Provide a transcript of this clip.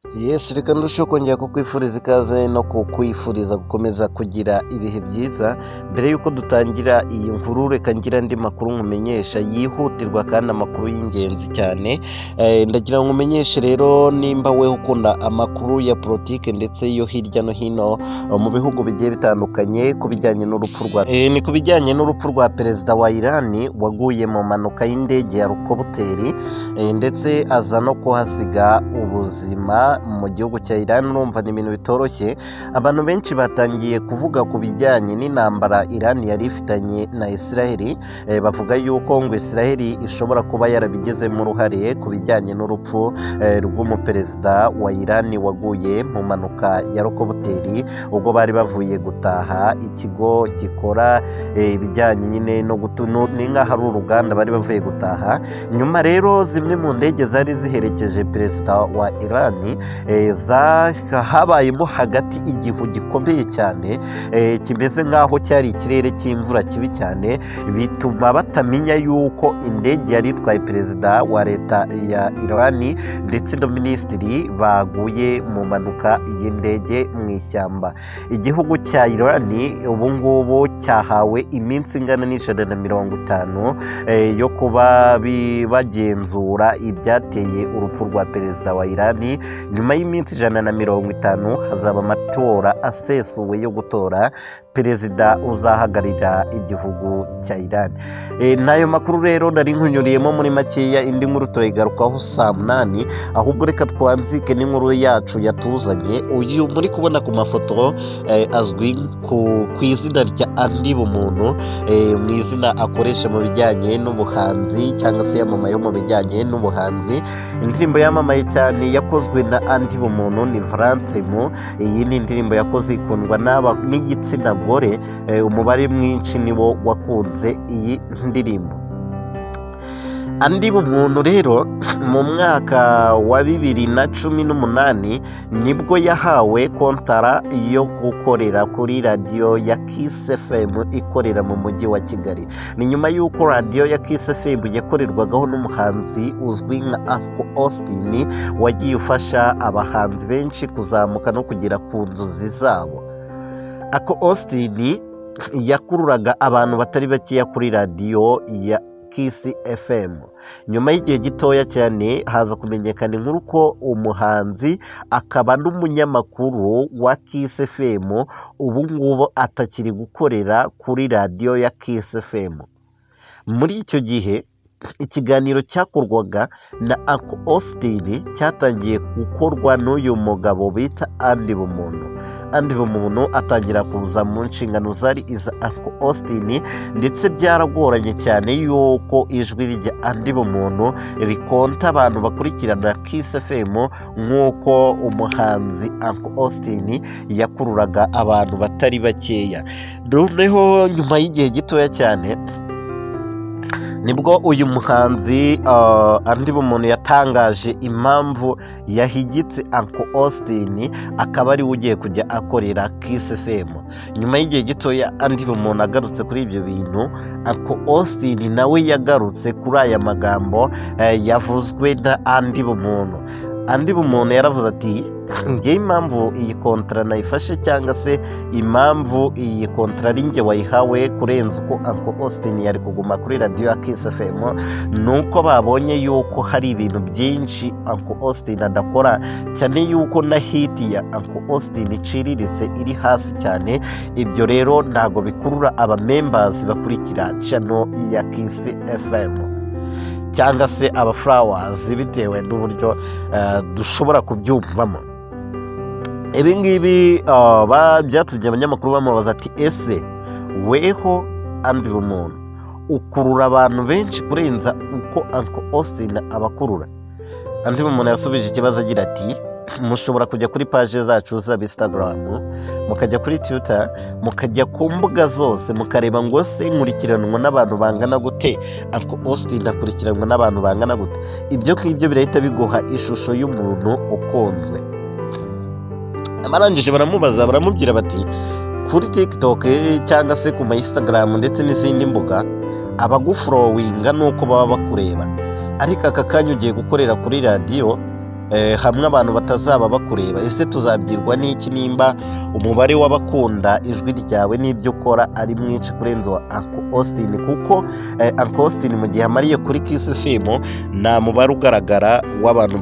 Yes, reka ndusheho kongera kukwifuriza ikaze no kukwifuriza gukomeza kugira ibihe byiza. Mbere y'uko dutangira iyi nkuru, reka ngira andi makuru nkumenyesha yihutirwa kandi amakuru y'ingenzi cyane. Ndagira ngo nkumenyeshe rero nimba we ukunda amakuru ya politike ndetse yo hirya no hino mu bihugu bigiye bitandukanye ku bijyanye n'urupfu rwa ni ku bijyanye n'urupfu rwa perezida wa Iran waguye mu mpanuka y'indege ya rukobuteri ndetse aza no kuhasiga ubuzima mu gihugu cya Iran. Urumva ni ibintu bitoroshye. Abantu benshi batangiye kuvuga ku bijyanye n'intambara Iran yari ifitanye na Israel, bavuga yuko ngo Israel ishobora kuba yarabigizemo uruhare ku bijyanye n'urupfu rw'umuperezida wa Iran waguye mu mpanuka ya rokobuteri ubwo bari bavuye gutaha ikigo gikora ibijyanye nyine no ni nk'aho ari uruganda bari bavuye gutaha. Nyuma rero zimwe mu ndege zari ziherekeje perezida wa Iran habayemo hagati igihu gikomeye cyane, kimeze nk'aho cyari ikirere cy'imvura kibi cyane, bituma batamenya yuko indege yari itwaye perezida wa leta ya Iran ndetse na minisitiri baguye mu mpanuka y'indege mu ishyamba. Igihugu cya Iran ubu ngubu cyahawe iminsi ingana n'150 yo kuba bagenzura ibyateye urupfu rwa perezida wa Iran. Nyuma y'iminsi 150 hazaba amatora asesuwe yo gutora perezida uzahagararira igihugu cya Iran. N'ayo makuru rero nari nkunyuriyemo muri makeya, indi nkuru turayigarukaho saa 8. Ahubwo reka twanzike n'inkuru yacu yatuzanye. Uyu muri kubona ku mafoto azwi ku izina rya Andi Bumuntu, mu izina akoresha mu bijyanye n'ubuhanzi cyangwa se yamamaye mu bijyanye n'ubuhanzi. Indirimbo yamamaye cyane yakozwe na Andi Bumuntu ni Valentine. Iyi ni indirimbo yakoze ikundwa n'igitsina gore, umubare mwinshi nibo wakunze iyi ndirimbo. Andi Bumuntu rero mu mwaka wa 2018 nibwo yahawe kontara yo gukorera kuri radiyo ya Kiss FM ikorera mu mujyi wa Kigali. Ni nyuma y'uko radiyo ya Kiss FM yakorerwagaho n'umuhanzi uzwi nka Uncle Austin wagiye ufasha abahanzi benshi kuzamuka no kugera ku nzozi zabo. Uncle Austin yakururaga abantu batari bakeya kuri radiyo ya Kiss FM. Nyuma y'igihe gitoya cyane haza kumenyekana inkuru ko umuhanzi akaba n'umunyamakuru wa Kiss FM ubu ngubu atakiri gukorera kuri radiyo ya Kiss FM. Muri icyo gihe ikiganiro cyakorwaga na Uncle Austin cyatangiye gukorwa n'uyu mugabo bita Andi Bumuntu. Andi Bumuntu atangira kuza mu nshingano zari iza Uncle Austin, ndetse byaragoranye cyane yuko ijwi rya Andi Bumuntu rikonta abantu bakurikirana Kiss FM nk'uko umuhanzi Uncle Austin yakururaga abantu batari bakeya. Noneho nyuma y'igihe gitoya cyane nibwo uyu muhanzi Andi Bumuntu yatangaje impamvu yahigitse Uncle Austin, akaba ari ugiye kujya akorera Kiss FM. Nyuma y'igihe gitoya Andi Bumuntu agarutse kuri ibyo bintu, Uncle Austin nawe yagarutse kuri aya magambo yavuzwe na Andi Bumuntu. Andi Bumuntu yaravuze ati njye impamvu iyi kontara nayifashe cyangwa se impamvu iyi kontara ari njye wayihawe kurenza uko Uncle Austin yari kuguma kuri radiyo ya Kiss FM nuko babonye yuko hari ibintu byinshi Uncle Austin adakora, cyane yuko na hiti ya Uncle Austin iciriritse iri hasi cyane. Ibyo rero ntago bikurura aba members bakurikira channel ya Kiss FM cyangwa se aba flowers bitewe n'uburyo dushobora kubyumvamo. Ibi ngibi byatumye abanyamakuru bamubaza ati ese weho Andi Bumuntu ukurura abantu benshi kurenza uko Uncle Austin abakurura? Andi Bumuntu yasubije ikibazo agira ati mushobora kujya kuri page zacu za Instagram, mukajya kuri Twitter, mukajya ku mbuga zose mukareba ngo se nkurikiranwa n'abantu bangana gute, Uncle Austin akurikiranwa n'abantu bangana gute. Ibyo ngibyo birahita biguha ishusho y'umuntu ukunzwe. Abarangije baramubaza baramubwira bati kuri TikTok cyangwa se ku Instagram ndetse n'izindi mbuga abagufurowinga nuko baba bakureba, ariko aka kanya ugiye gukorera kuri radiyo hamwe abantu batazaba bakureba. Ese tuzabyirwa n'iki nimba umubare w'abakunda ijwi ryawe n'ibyo ukora ari mwinshi kurenza wa Uncle Austin? Kuko Uncle Austin mu gihe amariye kuri Kiss FM nta mubare ugaragara w'abantu